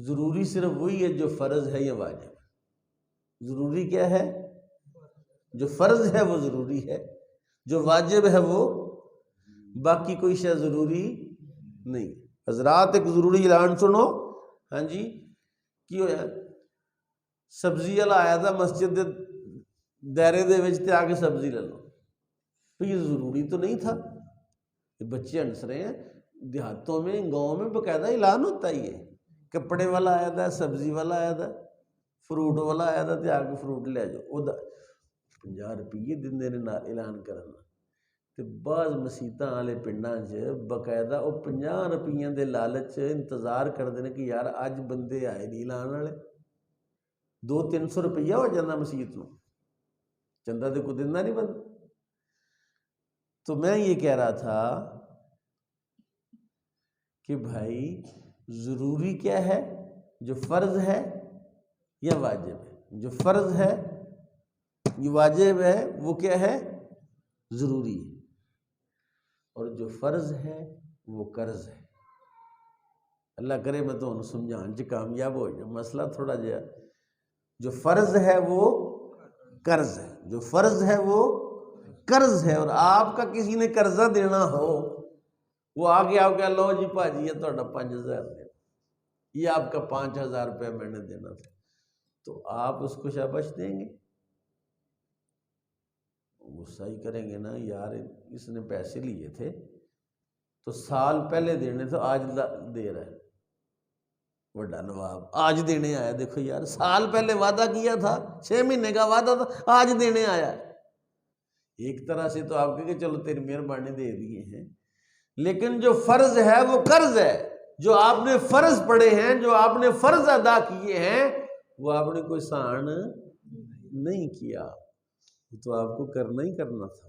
ضروری صرف وہی ہے جو فرض ہے یا واجب ہے۔ ضروری کیا ہے؟ جو فرض ہے وہ ضروری ہے، جو واجب ہے وہ، باقی کوئی شے ضروری نہیں۔ حضرات ایک ضروری اعلان سنو، ہاں جی کی ہویا؟ سبزی والا آیا تھا مسجد دے دائرے دے وچ تے آ کے سبزی لے لو، تو یہ ضروری تو نہیں تھا۔ یہ بچے ہنس رہے ہیں، دیہاتوں میں گاؤں میں باقاعدہ اعلان ہوتا ہی ہے، کپڑے والا آیا تھا، سبزی والا آیا تھا، فروٹ والا آیا تھا تے آ کے فروٹ لے جاؤ، وہ 50 روپیے دندے نے اعلان کرنا۔ تے بعض مسیتاں والے پنڈاں 'چ باقاعدہ وہ 50 روپیے دے لالچ انتظار کرتے ہیں کہ یار اج بندے آئے نہیں اعلان والے، 200-300 روپیہ ہو جاتا مسیت نو، چندہ تے کوئی دیندا نہیں بندہ۔ تو میں یہ کہہ رہا تھا کہ بھائی ضروری کیا ہے؟ جو فرض ہے یا واجب ہے؟ جو فرض ہے، جو واجب ہے وہ کیا ہے؟ ضروری ہے، اور جو فرض ہے وہ قرض ہے۔ اللہ کرے میں تو سمجھان چ کامیاب ہو جائے، مسئلہ تھوڑا جہا، جو فرض ہے وہ قرض ہے، جو فرض ہے وہ قرض ہے۔ اور آپ کا کسی نے قرضہ دینا ہو، وہ آگے آپ کہا لو جی بھاجی یہ تہاڈا 5000 دینا، یہ آپ کا 5000 روپے میں نے دینا تھا، تو آپ اس کو شاباش دیں گے؟ غصہ ہی کریں گے نا، یار اس نے پیسے لیے تھے تو سال پہلے دینے تھے، آج دے رہا ہے بڑا نواب، آج دینے آیا، دیکھو یار سال پہلے وعدہ کیا تھا، 6 مہینے کا وعدہ تھا، آج دینے آیا۔ ایک طرح سے تو آپ کہ چلو تیری مہربانی دے دیے ہیں، لیکن جو فرض ہے وہ قرض ہے۔ جو آپ نے فرض پڑھے ہیں، جو آپ نے فرض ادا کیے ہیں، وہ آپ نے کوئی سان نہیں کیا، تو آپ کو کرنا ہی کرنا تھا،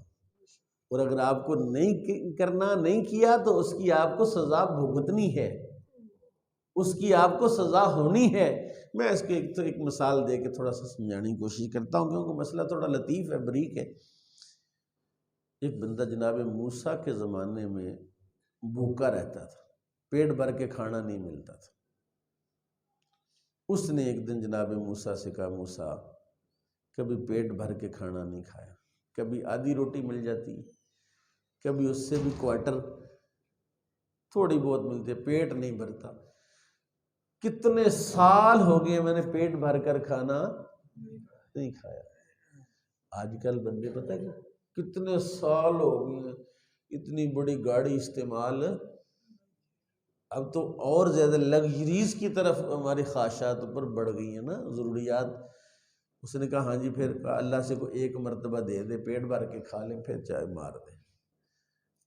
اور اگر آپ کو نہیں کیا تو اس کی آپ کو سزا بھگتنی ہے، اس کی آپ کو سزا ہونی ہے۔ میں اس کے ایک مثال دے کے تھوڑا سا سمجھانے کی کوشش کرتا ہوں، کیونکہ مسئلہ تھوڑا لطیف ہے، بریک ہے۔ ایک بندہ جناب موسیٰ کے زمانے میں بھوکا رہتا تھا، پیٹ بھر کے کھانا نہیں ملتا تھا۔ اس نے ایک دن جناب موسیٰ سے کہا، موسیٰ کبھی پیٹ بھر کے کھانا نہیں کھایا، کبھی آدھی روٹی مل جاتی، کبھی اس سے بھی کوارٹر تھوڑی بہت ملتی ہے، پیٹ نہیں بھرتا۔ کتنے سال ہو گئے میں نے پیٹ بھر کر کھانا نہیں کھایا۔ آج کل بندے پتہ ہے کتنے سال ہو گئے ہیں، اتنی بڑی گاڑی استعمال، اب تو اور زیادہ لگژریز کی طرف ہماری خواہشات پر بڑھ گئی ہیں نا، ضروریات۔ اس نے کہا ہاں جی، پھر اللہ سے کو ایک مرتبہ دے دے، پیٹ بھر کے کھا لیں، پھر چاہے مار دے۔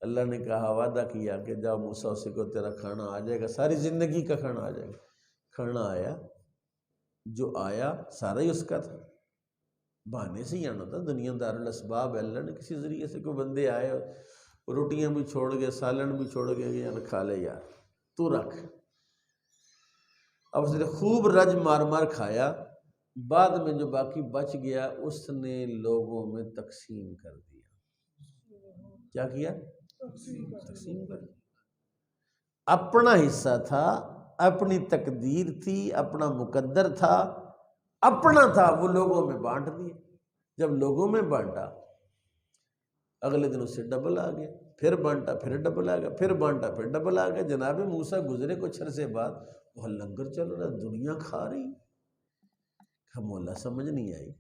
اللہ نے کہا، وعدہ کیا کہ جاؤ موسیٰ سے کو تیرا کھانا آ جائے گا، ساری زندگی کا کھانا آ جائے گا۔ کھانا آیا، جو آیا سارا ہی اس کا تھا، بہانے سے ہی آنا تھا، دنیا دار الاسباب ہے، اللہ نے کسی ذریعے سے کوئی بندے آئے، روٹیاں بھی چھوڑ گئے، سالن بھی چھوڑ گئے، یار کھا لے یار تو رکھ۔ اب اس نے خوب رج مار مار کھایا، بعد میں جو باقی بچ گیا اس نے لوگوں میں تقسیم کر دیا۔ کیا کیا؟ تقسیم کر دیا۔ اپنا حصہ تھا، اپنی تقدیر تھی، اپنا مقدر تھا، اپنا تھا، وہ لوگوں میں بانٹ دیا۔ جب لوگوں میں بانٹا، اگلے دن اس سے ڈبل آ گیا، پھر بانٹا پھر ڈبل آ گیا، پھر بانٹا پھر ڈبل آ گیا۔ جناب موسیٰ گزرے کچھ عرصے بعد، وہ لنگر چل رہا، دنیا کھا رہی، مولا سمجھ نہیں آئی،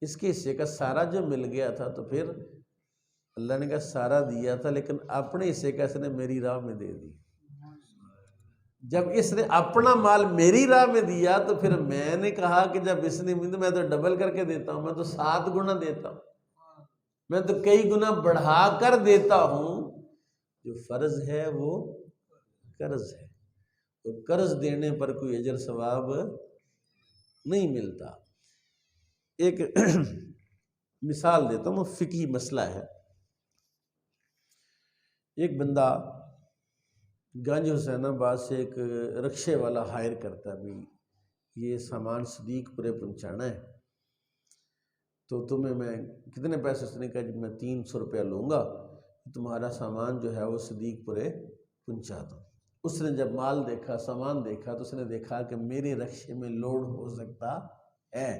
اس کے حصے کا سارا جو مل گیا تھا، تو پھر اللہ نے کہا سارا دیا تھا، لیکن اپنے حصے کا اس نے میری راہ میں دے دی۔ جب اس نے اپنا مال میری راہ میں دیا تو پھر میں نے کہا کہ جب اس نے میں تو ڈبل کر کے دیتا ہوں، میں تو 7 گنا دیتا ہوں، میں تو کئی گنا بڑھا کر دیتا ہوں۔ جو فرض ہے وہ قرض ہے، تو قرض دینے پر کوئی اجر ثواب نہیں ملتا۔ ایک مثال دیتا ہوں، فقہی مسئلہ ہے۔ ایک بندہ گنج حسین آباد سے ایک رکشے والا ہائر کرتا ہے، بھی یہ سامان صدیق پورے پہنچانا ہے، تو تمہیں میں کتنے پیسے؟ اس نے کہا جب میں 300 روپیہ لوں گا، تمہارا سامان جو ہے وہ صدیق پورے پہنچا دو۔ اس نے جب مال دیکھا، سامان دیکھا، تو اس نے دیکھا کہ میرے رکشے میں لوڈ ہو سکتا ہے،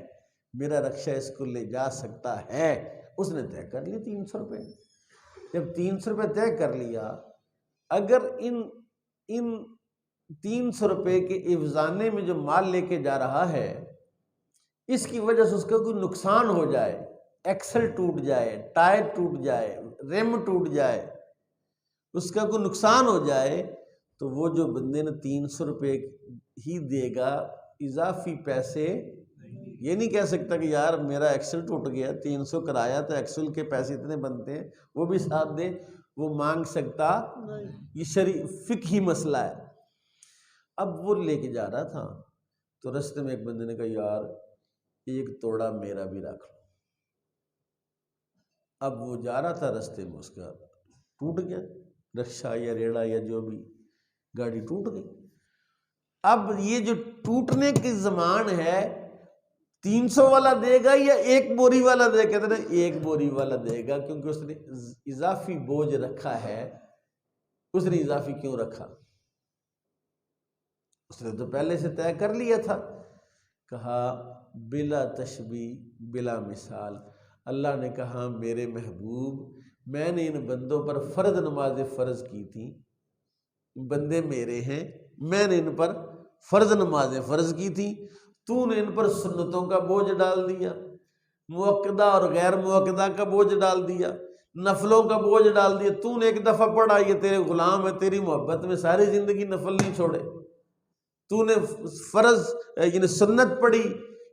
میرا رکشہ اس کو لے جا سکتا ہے، اس نے طے کر لی 300 روپے۔ جب 300 روپے طے کر لیا، اگر ان 300 روپے کے افزانے میں جو مال لے کے جا رہا ہے، اس کی وجہ سے اس کا کوئی نقصان ہو جائے، ایکسل ٹوٹ جائے، ٹائر ٹوٹ جائے، ریم ٹوٹ جائے، اس کا کوئی نقصان ہو جائے، تو وہ جو بندے نے 300 روپے ہی دے گا، اضافی پیسے یہ نہیں کہہ سکتا کہ یار میرا ایکسل ٹوٹ گیا، 300 کرایا تو ایکسل کے پیسے اتنے بنتے ہیں وہ بھی ساتھ دے، وہ مانگ سکتا، یہ فقہی مسئلہ ہے۔ اب وہ لے کے جا رہا تھا تو رستے میں ایک بندے نے کہا یار ایک توڑا میرا بھی رکھ لو۔ اب وہ جا رہا تھا، رستے میں اس کا ٹوٹ گیا رکشہ یا ریڑا یا جو بھی، گاڑی ٹوٹ گئی۔ اب یہ جو ٹوٹنے کی زمان ہے، 300 والا دے گا یا ایک بوری والا دے گا؟ کہتے ہیں ایک بوری والا دے گا، کیونکہ اس نے اضافی بوجھ رکھا ہے۔ اس نے اضافی کیوں رکھا؟ اس نے تو پہلے سے طے کر لیا تھا۔ کہا بلا تشبیہ بلا مثال، اللہ نے کہا میرے محبوب میں نے ان بندوں پر فرض نمازیں فرض کی تھیں، بندے میرے ہیں، میں نے ان پر فرض نمازیں فرض کی تھیں، تو نے ان پر سنتوں کا بوجھ ڈال دیا، مؤکدہ اور غیر مؤکدہ کا بوجھ ڈال دیا، نفلوں کا بوجھ ڈال دیا۔ تو نے ایک دفعہ پڑھا، یہ تیرے غلام ہے، تیری محبت میں ساری زندگی نفل نہیں چھوڑے۔ تو نے فرض یعنی سنت پڑھی،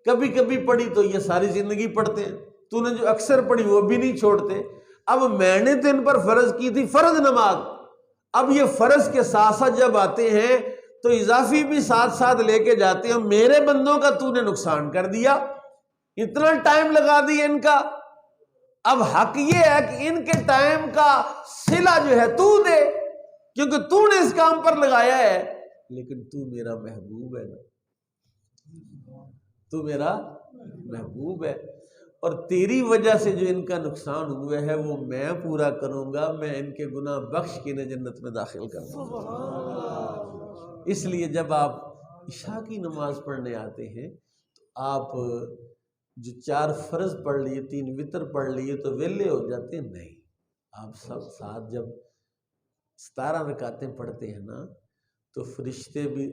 کبھی کبھی پڑھی تو یہ ساری زندگی پڑھتے ہیں، تو نے جو اکثر پڑھی وہ بھی نہیں چھوڑتے۔ اب میں نے تو ان پر فرض کی تھی فرض نماز، اب یہ فرض کے ساتھ ساتھ جب آتے ہیں تو اضافی بھی ساتھ ساتھ لے کے جاتے ہیں، میرے بندوں کا تو نے نقصان کر دیا، اتنا ٹائم لگا دیا ان کا۔ اب حق یہ ہے کہ ان کے ٹائم کا صلہ جو ہے تو دے، کیونکہ تو نے اس کام پر لگایا ہے، لیکن تو میرا محبوب ہے نا، تو میرا محبوب ہے، اور تیری وجہ سے جو ان کا نقصان ہوا ہے وہ میں پورا کروں گا، میں ان کے گناہ بخش کے انہیں جنت میں داخل کروں گا۔ اس لیے جب آپ عشاء کی نماز پڑھنے آتے ہیں تو آپ جو 4 فرض پڑھ لیے، 3 وتر پڑھ لیے تو ویلے ہو جاتے ہیں؟ نہیں، آپ سب ساتھ جب 17 رکعتیں پڑھتے ہیں نا تو فرشتے بھی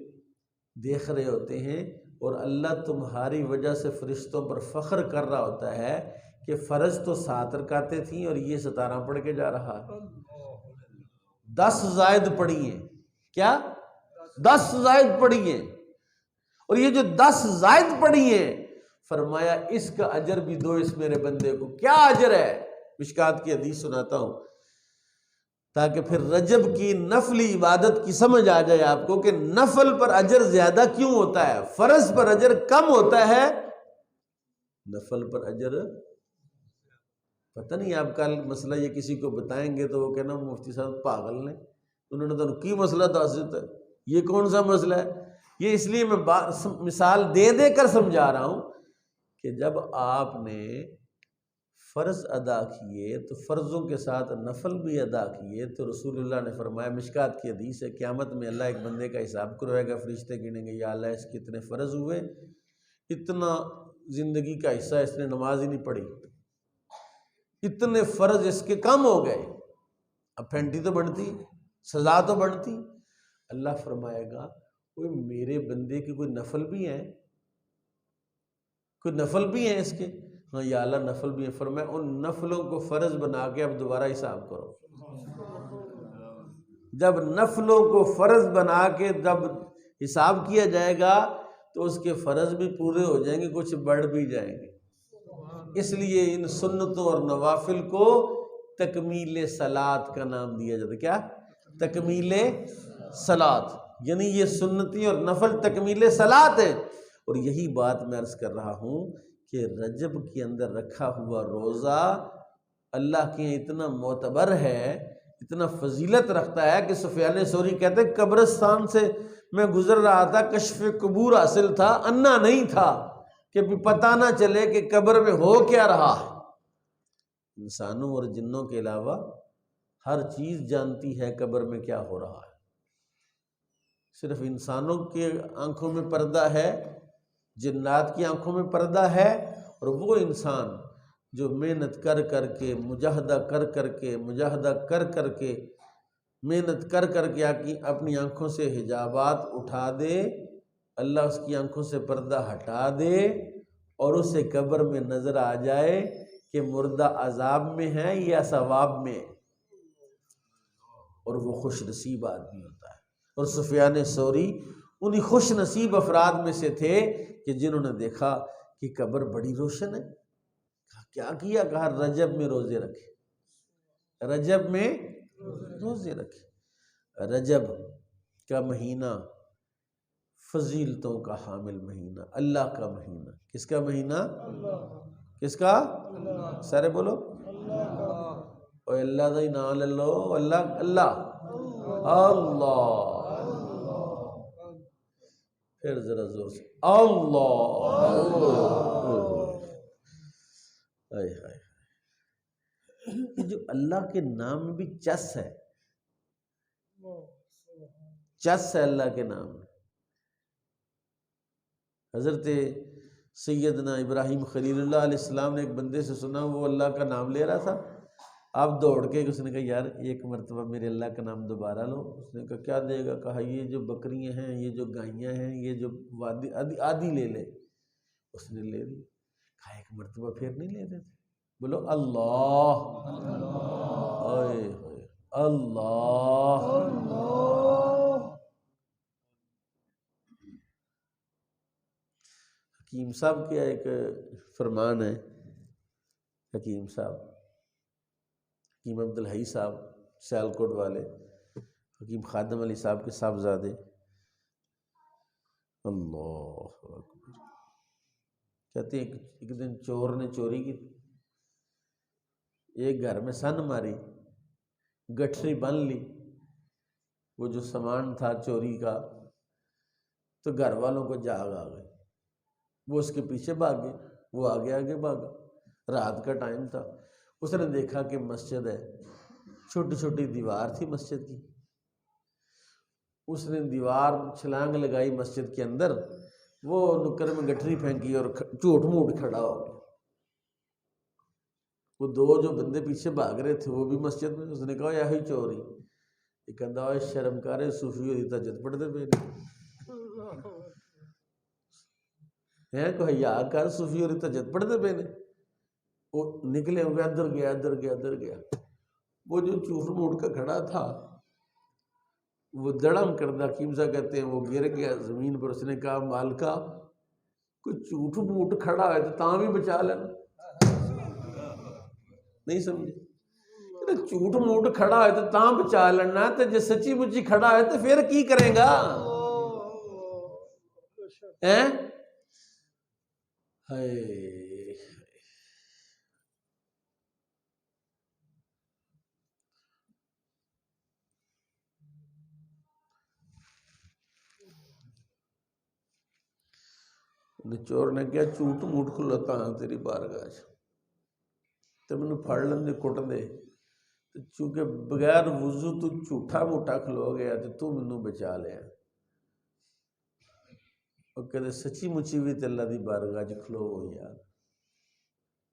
دیکھ رہے ہوتے ہیں، اور اللہ تمہاری وجہ سے فرشتوں پر فخر کر رہا ہوتا ہے کہ فرض تو 7 رکعتیں تھیں اور یہ 17 پڑھ کے جا رہا ہے، 10 زائد پڑھی ہیں۔ کیا 10 زائد پڑھی ہیں؟ اور یہ جو 10 زائد پڑھی ہیں، فرمایا اس کا اجر بھی دو اس میرے بندے کو۔ کیا اجر ہے؟ مشکات کی حدیث سناتا ہوں تاکہ پھر رجب کی نفلی عبادت کی سمجھ آ جائے آپ کو کہ نفل پر اجر زیادہ کیوں ہوتا ہے، فرض پر اجر کم ہوتا ہے، نفل پر اجر پتہ نہیں۔ آپ کل مسئلہ یہ کسی کو بتائیں گے تو وہ کہنا مفتی صاحب پاگل نے، انہوں نے تو کی مسئلہ تاسط ہے، یہ کون سا مسئلہ ہے؟ یہ اس لیے میں مثال دے دے کر سمجھا رہا ہوں کہ جب آپ نے فرض ادا کیے تو فرضوں کے ساتھ نفل بھی ادا کیے، تو رسول اللہ نے فرمایا، مشکات کی حدیث ہے، قیامت میں اللہ ایک بندے کا حساب کروائے گا، فرشتے گنیں گے یا اللہ اس کے اتنے فرض ہوئے، اتنا زندگی کا حصہ اس نے نماز ہی نہیں پڑھی، اتنے فرض اس کے کم ہو گئے، اب پینٹی تو بنتی، سزا تو بنتی۔ اللہ فرمائے گا کوئی میرے بندے کی کوئی نفل بھی ہیں، کوئی نفل بھی ہیں اس کے؟ ہاں یا اللہ نفل بھی ہیں۔ فرمایا ان نفلوں کو فرض بنا کے اب دوبارہ حساب کرو۔ جب نفلوں کو فرض بنا کے جب حساب کیا جائے گا تو اس کے فرض بھی پورے ہو جائیں گے، کچھ بڑھ بھی جائیں گے۔ اس لیے ان سنتوں اور نوافل کو تکمیل صلاۃ کا نام دیا جاتا ہے۔ کیا؟ تکمیل صلاۃ، یعنی یہ سنتی اور نفل تکمیل صلاۃ ہے۔ اور یہی بات میں عرض کر رہا ہوں کہ رجب کے اندر رکھا ہوا روزہ اللہ کے اتنا معتبر ہے، اتنا فضیلت رکھتا ہے کہ سفیان ثوری کہتے ہیں قبرستان سے میں گزر رہا تھا، کشف قبور حاصل تھا، انا نہیں تھا کہ پتہ نہ چلے کہ قبر میں ہو کیا رہا ہے۔ انسانوں اور جنوں کے علاوہ ہر چیز جانتی ہے قبر میں کیا ہو رہا ہے۔ صرف انسانوں کی آنکھوں میں پردہ ہے، جنات کی آنکھوں میں پردہ ہے، اور وہ انسان جو محنت کر کر کے مجاہدہ کر کے محنت کر کے اپنی آنکھوں سے حجابات اٹھا دے، اللہ اس کی آنکھوں سے پردہ ہٹا دے اور اسے قبر میں نظر آ جائے کہ مردہ عذاب میں ہے یا ثواب میں، اور وہ خوش نصیب آدمی ہوتا ہے۔ اور سفیان ثوری انہی خوش نصیب افراد میں سے تھے کہ جنہوں نے دیکھا کہ قبر بڑی روشن ہے۔ کیا کیا؟ کہا رجب میں روزے رکھے، رجب میں روزے رکھے۔ رجب کا مہینہ فضیلتوں کا حامل مہینہ، اللہ کا مہینہ۔ کس کا مہینہ؟ کس کا؟ سارے بولو اوہ اللہ دا ہی نام لے لو، اللہ اللہ اللہ، پھر ذرا زور سے اللہ۔ یہ جو اللہ کے نام میں بھی چس ہے، چس ہے اللہ کے نام میں۔ حضرت سیدنا ابراہیم خلیل اللہ علیہ السلام نے ایک بندے سے سنا، وہ اللہ کا نام لے رہا تھا، آپ دوڑ کے اس نے کہا یار ایک مرتبہ میرے اللہ کا نام دوبارہ لو۔ اس نے کہا کیا دے گا؟ کہا یہ جو بکریاں ہیں، یہ جو گائیاں ہیں، یہ جو وادی آدھی لے لے۔ اس نے لے لی۔ کہا ایک مرتبہ پھر نہیں لے دیتے؟ بولو اللہ، اوئے ہوئے اللہ۔ حکیم صاحب کیا ایک فرمان ہے، حکیم صاحب، حکیم عبدالحی صاحب سیالکوٹ والے، حکیم خادم علی صاحب کے صاحبزادے، اللہ اکبر، کہتے ہیں ایک دن چور نے چوری کی، ایک گھر میں سن ماری، گٹھری بن لی، وہ جو سامان تھا چوری کا، تو گھر والوں کو جاگ آ گئی، وہ اس کے پیچھے بھاگ گئے، وہ آگے آگے بھاگا، رات کا ٹائم تھا، اس نے دیکھا کہ مسجد ہے، چھوٹی چھوٹی دیوار تھی مسجد کی، اس نے دیوار چھلانگ لگائی مسجد کے اندر، وہ نکر میں گٹھری پھینکی اور جھوٹ موٹ کھڑا ہو گیا۔ وہ دو جو بندے پیچھے بھاگ رہے تھے وہ بھی مسجد میں، اس نے کہا یہی چوری، یہ کہندا ہے شرم کرے صوفی ہوئی تہجد پڑھتے پے نے ہیں، کو حیا کر، صوفی ہوئی تہجد پڑھتے پے نے۔ وہ نکلے ہوئے ادھر گیا ادھر گیا ادھر گیا، وہ جو جھوٹ موٹ کا کھڑا تھا وہ دڑم کردہ، حکیم صاحب کہتے ہیں وہ گر گیا زمین پر۔ اس نے کہا مالکا کوئی جھوٹ موٹ کھڑا ہے تو تاں بھی بچا لینا، نہیں سمجھے؟ جھوٹ موٹ کھڑا ہے تو تاں بچا لینا، تو جے سچی مچی کھڑا ہے تو پھر کی کرے گا؟ چور نے کیا جھوٹ موٹ کھلوتا ہاں تیری بارگاہ تو مینوں پھڑ لیندے کٹ دے، چونکہ بغیر وضو تو جھوٹا موٹا کھلو گیا تو مینوں بچا لیا۔ اور کہتے سچی مچی بھی تے اللہ دی بارگاہ چ کھلو ہو یار،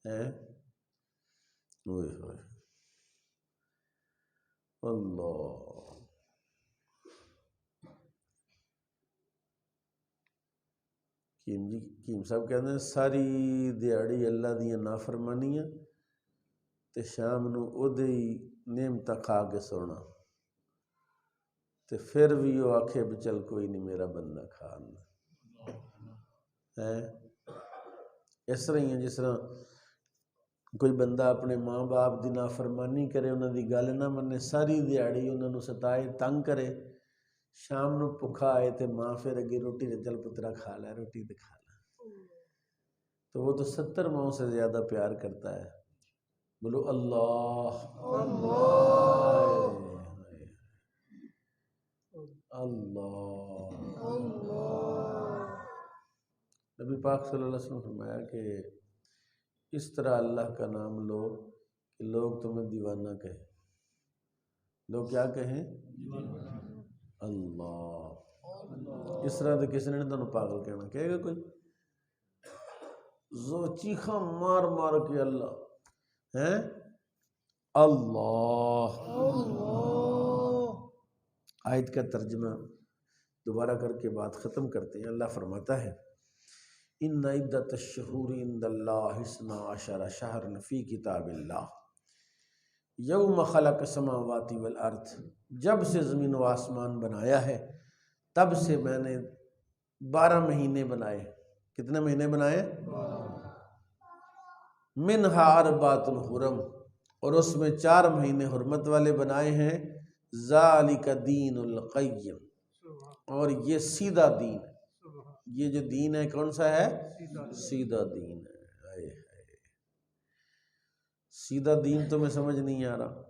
ہیں اوئے ہوئے اللہ۔ حکیم صاحب کہتے ہیں ساری دیہڑی اللہ دیاں نافرمانیاں تے شام نو اودے ہی نعمتاں کھا کے سونا، تے پھر بھی وہ آکھے بھی چل کوئی نہیں میرا بندہ کھانا ہے۔ اس طرح ہی ہے جس طرح کوئی بندہ اپنے ماں باپ دی نافرمانی کرے، انہاں دی گل نہ منے، ساری دیہڑی انہاں نو ستائے تنگ کرے، شام نو بھکھا آئے تے ماں پھر اگے روٹی دے چل پترا کھا لے روٹی تے کھا لے، تو وہ تو 70 ماؤں سے زیادہ پیار کرتا ہے۔ بولو اللہ اللہ۔ نبی پاک صلی اللہ علیہ وسلم نے فرمایا کہ اس طرح اللہ کا نام لو کہ لوگ تمہیں دیوانہ کہیں۔ لوگ کیا کہیں؟ اللہ۔ اس طرح تو کسی نے تمہیں پاگل کہنا کہے گا کوئی؟ زو چیخا مار مار کے اللہ ہیں اللہ۔ آیت کا ترجمہ دوبارہ کر کے بات ختم کرتے ہیں۔ اللہ فرماتا ہے ان عدت الشہور عند اللہ 12 شہرا فی کتاب اللہ یوم خلق السماوات والارض، جب سے زمین و آسمان بنایا ہے تب سے میں نے 12 مہینے بنائے۔ کتنے مہینے بنائے؟ منہا اربعۃ حرم، اور اس میں 4 مہینے حرمت والے بنائے ہیں۔ ذالک دین القیم، اور یہ سیدھا دین ہے۔ یہ جو دین ہے کون سا ہے؟ سیدھا دین ہے۔ سیدھا دین تمہیں سمجھ نہیں آ رہا؟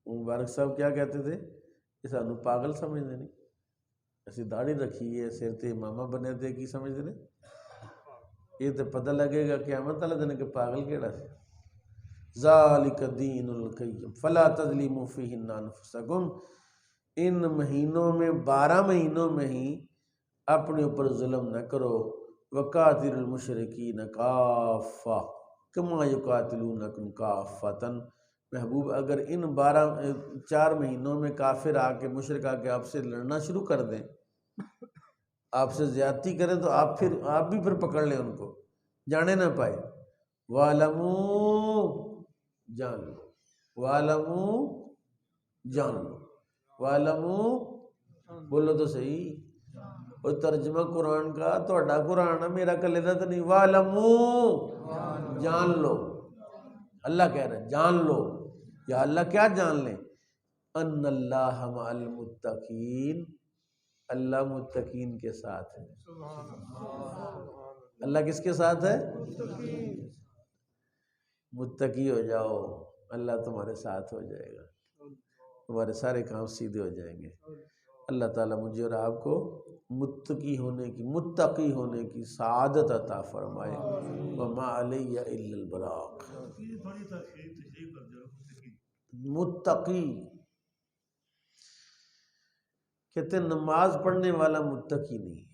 مبارک صاحب کیا کہتے تھے کہ سانو پاگل سمجھتے نہیں، اسی داڑھی رکھی ہے، سر تے امامہ بنے تھے، کی سمجھتے نہیں؟ یہ تو پتہ لگے گا قیامت والے دن کہ پاگل کیڑا ہے۔ ذالک دین القیم فلا تظلموا فیہن انفسکم، ان مہینوں میں 12 مہینوں میں ہی اپنے اوپر ظلم نہ کرو۔ وقاتل المشرکین کافہ کما یقاتلونکم کافۃ، محبوب اگر ان 4 مہینوں میں کافر آ کے مشرک آ کے آپ سے لڑنا شروع کر دیں، آپ سے زیادتی کریں، تو آپ بھی پھر پکڑ لیں ان کو، جانے نہ پائے۔ وَاعْلَمُوا، جان لو، وَاعْلَمُوا جان لو، وَاعْلَمُوا بولو تو صحیح۔ اور ترجمہ قرآن کا تہاڈا قرآن ہے، میرا کلے دا تو نہیں۔ وَاعْلَمُوا جان لو، اللہ کہہ رہا ہے جان لو۔ یا اللہ کیا جان لیں؟ ان اللہ مع المتقین، اللہ متقین کے ساتھ ہے۔ اللہ کس کے ساتھ ہے؟ متقی ہو جاؤ، اللہ تمہارے ساتھ ہو جائے گا، تمہارے سارے کام سیدھے ہو جائیں گے۔ اللہ تعالیٰ مجھے اور آپ کو متقی ہونے کی سعادت عطا فرمائے۔ وما علی الا البلاغ۔ متقی کہتے ہیں نماز پڑھنے والا متقی نہیں،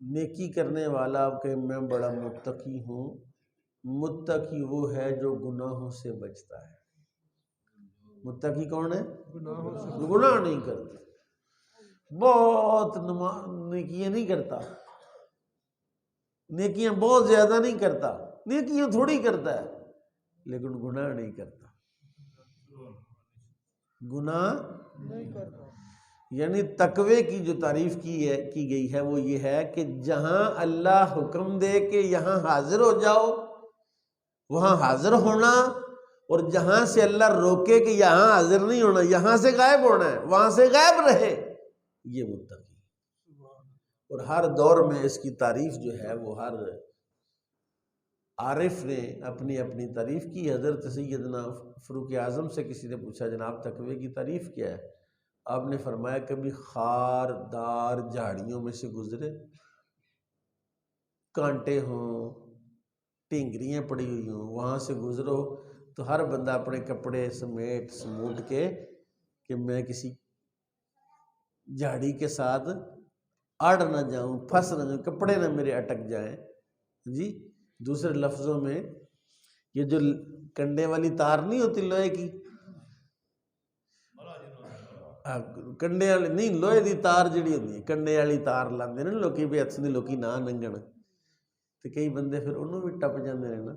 نیکی کرنے والا کہ میں بڑا متقی ہوں۔ متقی وہ ہے جو گناہوں سے بچتا ہے۔ متقی کون ہے؟ گناہ نہیں کرتا، بہت نیکیاں نہیں کرتا، نیکیاں بہت زیادہ نہیں کرتا، نیکیاں تھوڑی کرتا ہے، لیکن گناہ نہیں کرتا۔ گناہ نہیں کرتا، یعنی تقوی کی جو تعریف کی گئی ہے وہ یہ ہے کہ جہاں اللہ حکم دے کہ یہاں حاضر ہو جاؤ وہاں حاضر ہونا، اور جہاں سے اللہ روکے کہ یہاں حاضر نہیں ہونا، یہاں سے غائب ہونا ہے، وہاں سے غائب رہے، یہ متقی۔ اور ہر دور میں اس کی تعریف جو ہے وہ ہر عارف نے اپنی اپنی تعریف کی۔ حضرت سیدنا فاروق اعظم سے کسی نے پوچھا جناب تقوی کی تعریف کیا ہے؟ آپ نے فرمایا کبھی خار دار جھاڑیوں میں سے گزرے، کانٹے ہوں، ٹینگریاں پڑی ہوئی ہوں، وہاں سے گزرو تو ہر بندہ اپنے کپڑے سموٹ کے کہ میں کسی جھاڑی کے ساتھ اڑ نہ جاؤں، پھنس نہ جاؤں، کپڑے نہ میرے اٹک جائیں جی۔ دوسرے لفظوں میں یہ جو کنڈے والی تار نہیں ہوتی لوہے کی، کنڈے والی نہیں، لوہے دی تار جڑی ہوتی ہے، کنڈے والی تار لاندے نا لوکی بھی ہاتھ سے لوکی نہ ننگن، تو کئی بندے پھر انہوں بھی ٹپ جاندے ہیں نا،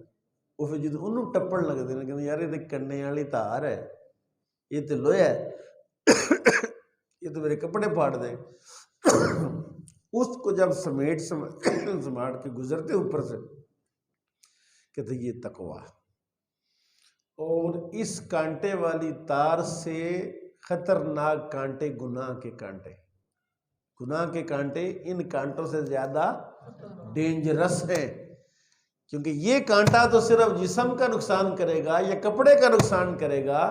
وہ پھر جدو انہوں ٹپن لگتے ہیں کہ یار یہ تو کنڈے والی تار ہے، یہ تو لوہا ہے، یہ تو میرے کپڑے پھاڑ دے۔ اس کو جب سماٹ کے گزرتے اوپر سے کہتے یہ تقویٰ، اور اس کانٹے والی تار سے خطرناک کانٹے گناہ کے کانٹے، گناہ کے کانٹے ان کانٹوں سے زیادہ ڈینجرس ہیں، کیونکہ یہ کانٹا تو صرف جسم کا نقصان کرے گا یا کپڑے کا نقصان کرے گا،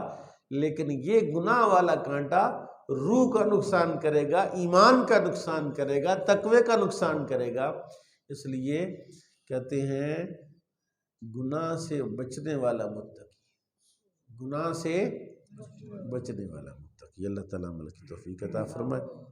لیکن یہ گناہ والا کانٹا روح کا نقصان کرے گا، ایمان کا نقصان کرے گا، تقوی کا نقصان کرے گا۔ اس لیے کہتے ہیں گناہ سے بچنے والا متقی، گناہ سے بچنے والا متقی۔ کی۔ اللہ تعالیٰ عمل کی توفیق عطا فرمائے۔